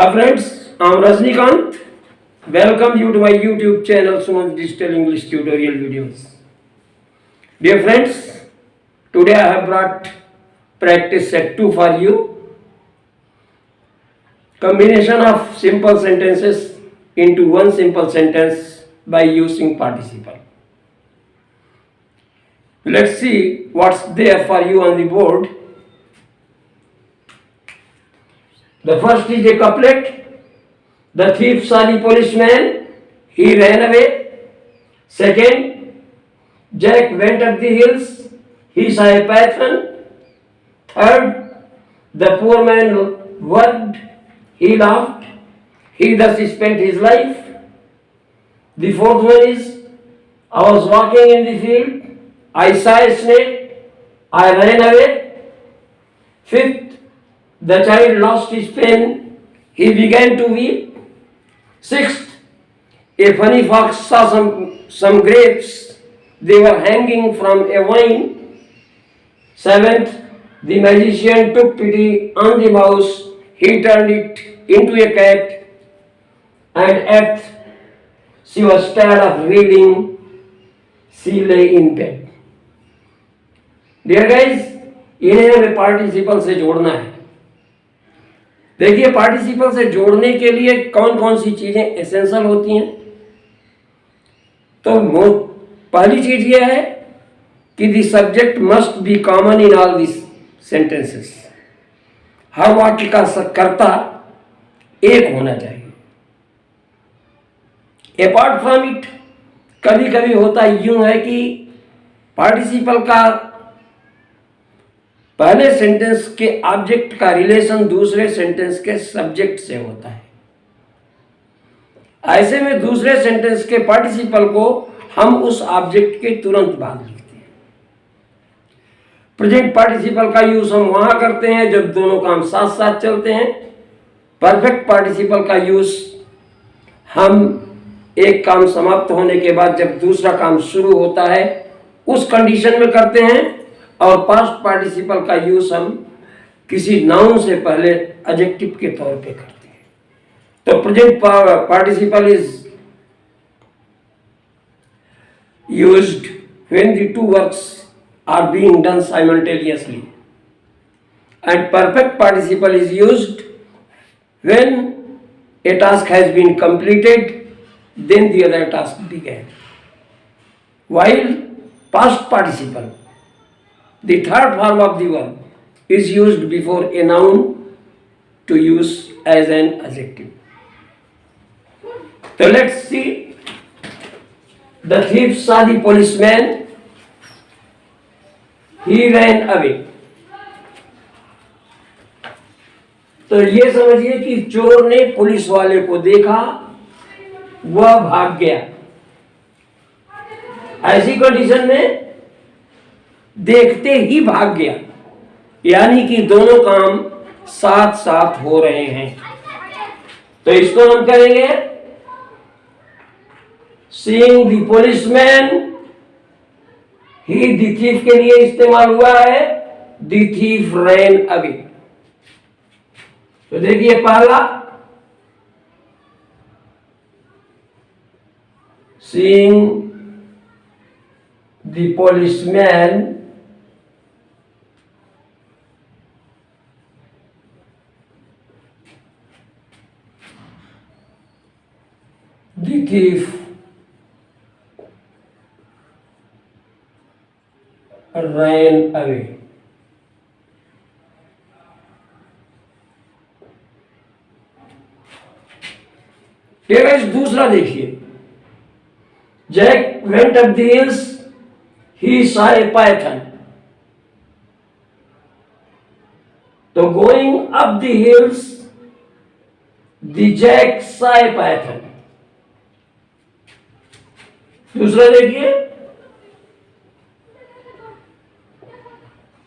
Hi friends, I'm Rajnikant. Welcome you to my YouTube channel Suman Digital English Tutorial Videos. Dear friends, today I have brought practice set 2 for you. Combination of simple sentences into one simple sentence by using participle. Let's see what's there for you on the board. The first is a couplet. The thief saw the policeman, he ran away. Second, Jack went up the hills, he saw a python. Third, the poor man worked, he laughed, he thus spent his life. The fourth one is, I was walking in the field, I saw a snake, I ran away. Fifth, the child lost his pen, he began to weep. Sixth, a funny fox saw some grapes, they were hanging from a vine. Seventh, the magician took pity on the mouse, he turned it into a cat. And eighth, she was tired of reading, she lay in bed. Dear guys, इन्हें हमें participle से जोड़ना है. देखिए participle से जोड़ने के लिए कौन कौन सी चीजें एसेंशियल होती हैं. तो पहली चीज यह है कि the subject must be common in all this sentences. हर वाक्य का कर्ता एक होना चाहिए. अपार्ट फ्रॉम इट कभी कभी होता यूं है कि पार्टिसिपल का पहले सेंटेंस के ऑब्जेक्ट का रिलेशन दूसरे सेंटेंस के सब्जेक्ट से होता है. ऐसे में दूसरे सेंटेंस के पार्टिसिपल को हम उस ऑब्जेक्ट के तुरंत बाद लिखते हैं. प्रेजेंट पार्टिसिपल का यूज हम वहां करते हैं जब दोनों काम साथ साथ चलते हैं. परफेक्ट पार्टिसिपल का यूज हम एक काम समाप्त होने के बाद जब दूसरा काम शुरू होता है उस कंडीशन में करते हैं. और पास्ट पार्टिसिपल का यूज हम किसी नाउन से पहले एडजेक्टिव के तौर पे करते हैं. तो present participle is used when the two works are being done simultaneously and perfect participle is used when a task has been completed, then the other task began. While past participle, the third form of the verb, is used before a noun to use as an adjective. So let's see. The thief saw the policeman, he ran away. तो ये समझिए कि चोर ने police वाले को देखा, वह भाग गया. ऐसी कंडीशन में देखते ही भाग गया, यानी कि दोनों काम साथ साथ हो रहे हैं. तो इसको हम करेंगे seeing the policeman. He the thief के लिए इस्तेमाल हुआ है. The thief ran away. तो देखिए पहला seeing the policeman, the thief ran away. ये गाइस दूसरा देखिए. Jack went up the hills, he saw a python. तो going up the hills, the Jack saw a python. दूसरा देखिए,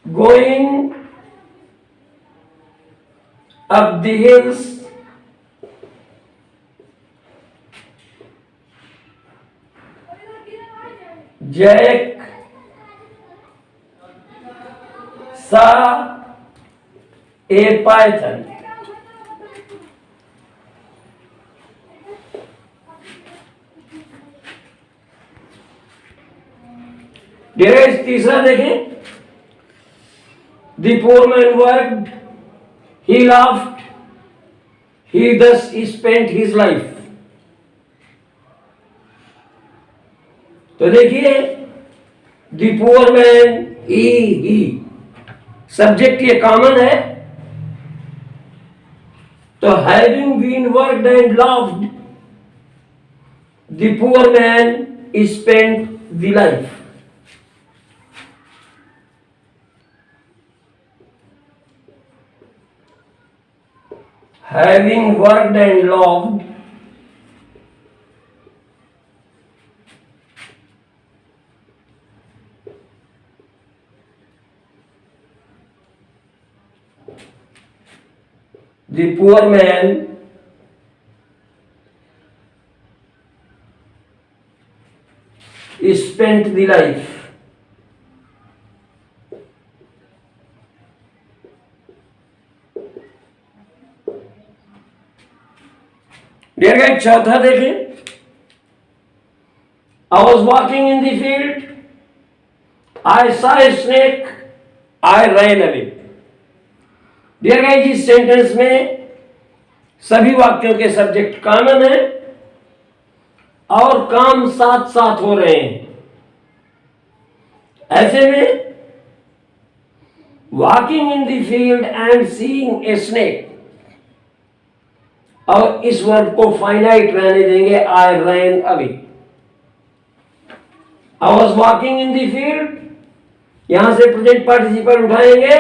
going up the hills, Jack saw a python. Dear तीसरा देखें, the poor man worked, he laughed, he thus spent his life। तो देखिए, the poor man he subject ये common है, तो having been worked and loved, the poor man spent the life. Having worked and loved, the poor man spent the life। Dear guys, चौथा देखें, I was walking in the field, I saw a snake, I ran away. Dear guys, इस sentence में सभी वाक्यों के subject common है और काम साथ साथ हो रहे हैं। ऐसे में walking in the field and seeing a snake, और इस वर्ब को फाइनाइट रहने देंगे, I ran away. I was walking in the field, यहां से प्रेजेंट पार्टिसिपल उठाएंगे,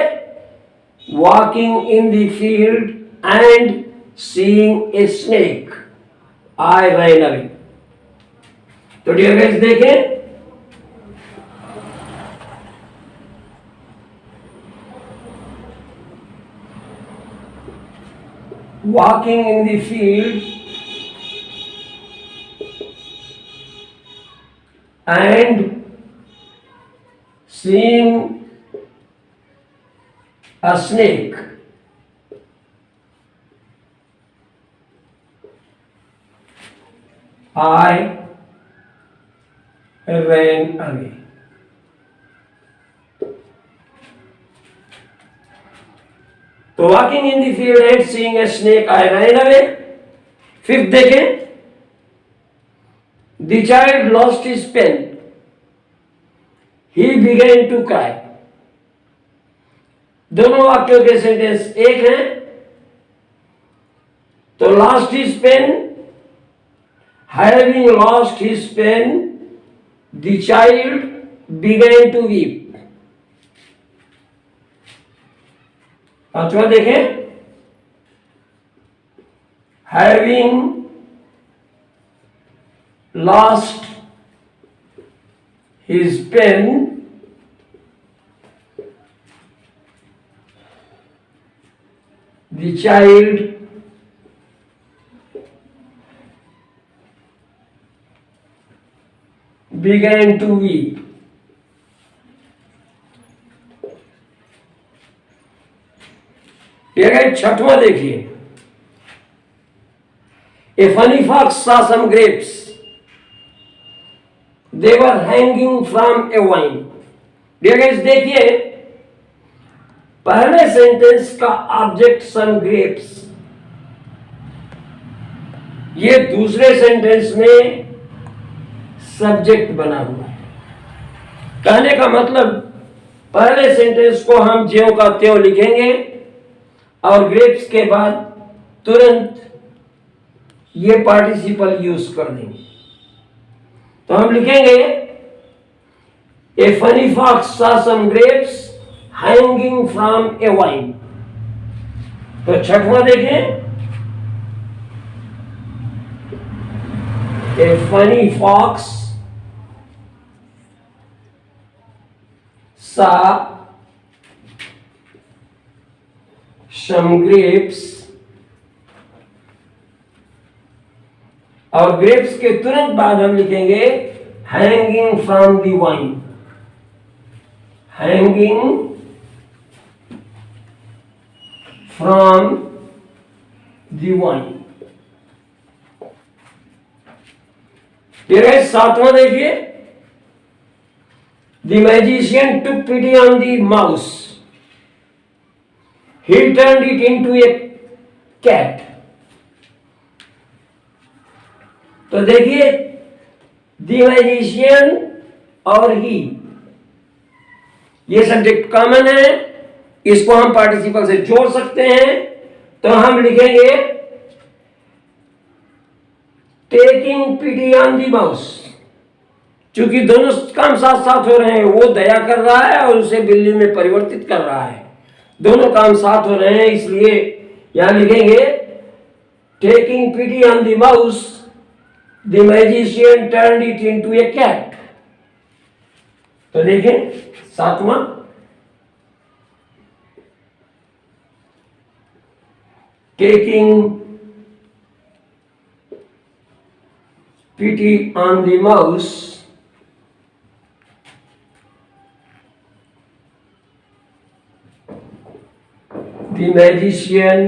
walking in the field and seeing a snake, I ran away. तो dear guys देखें, walking in the field and seeing a snake, I ran away। तो walking in the field and seeing a snake, I ran away. Fifth देखें, the child lost his pen, he began to cry. दोनों वाक्यों के sentence एक हैं, तो lost his pen, having lost his pen, the child began to weep. पांचवा देखें, having lost his pen, the child began to weep। छठवां देखिए, a funny fox saw some grapes, they were hanging from a vine। Dear guys देखिए, पहले sentence का object सम grapes, ये दूसरे sentence में सब्जेक्ट बना हुआ है। कहने का मतलब, पहले सेंटेंस को हम ज्यों का त्यों लिखेंगे और ग्रेप्स के बाद तुरंत ये पार्टिसिपल यूज कर देंगे। तो हम लिखेंगे, a funny fox saw some grapes hanging from a vine। तो छठवां देखें, a funny fox saw some grapes, और ग्रेप्स के तुरंत बाद हम लिखेंगे hanging from the vine, hanging from the vine. सातवां देखिए, The magician took pity on the mouse. He turned it into a cat. तो देखिए, the magician और he, ये सब्जेक्ट कॉमन है, इसको हम पार्टिसिपल से जोड़ सकते हैं। तो हम लिखेंगे taking pity on the mouse. चूंकि दोनों काम साथ साथ हो रहे हैं, वो दया कर रहा है और उसे बिल्ली में परिवर्तित कर रहा है, दोनों काम साथ हो रहे हैं, इसलिए यहां लिखेंगे taking pity on the mouse the magician turned it into a cat. तो देखें सातवां, taking pity on the mouse the magician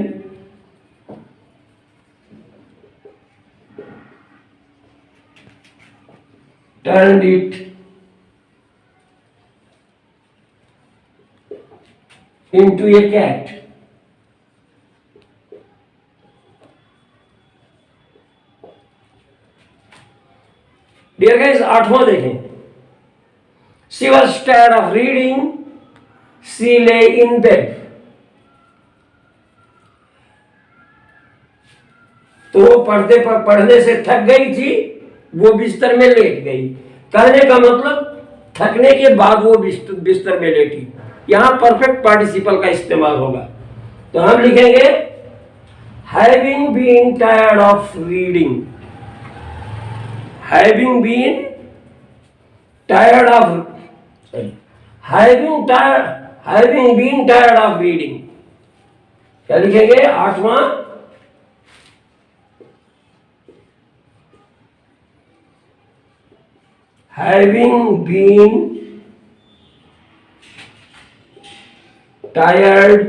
turned it into a cat. Dear guys, आठवां देखें। She was tired of reading. She lay in bed. तो वो पढ़ने से थक गई थी, वो बिस्तर में लेट गई। कहने का मतलब थकने के बाद वो बिस्तर में लेटी। यहां परफेक्ट पार्टिसिपल का इस्तेमाल होगा। तो हम लिखेंगे having been tired of reading. Having been tired of having been tired of reading. क्या लिखेंगे? आठवां, having been tired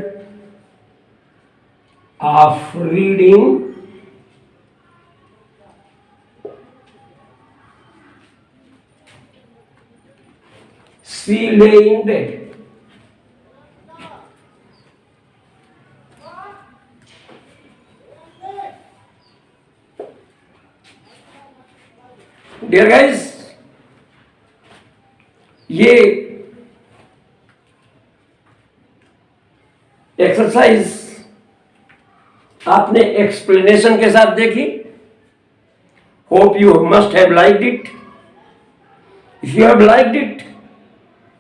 of reading, she lay in bed. Dear guys, ये एक्सरसाइज आपने एक्सप्लेनेशन के साथ देखी। Hope you must have liked it. If you have liked it,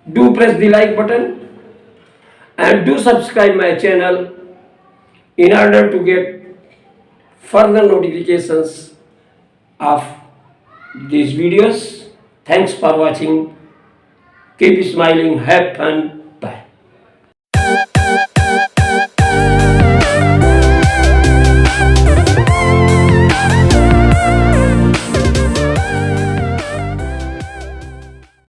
do press the like button and do subscribe my channel in order to get further notifications of these videos. Thanks for watching. Keep smiling, have fun.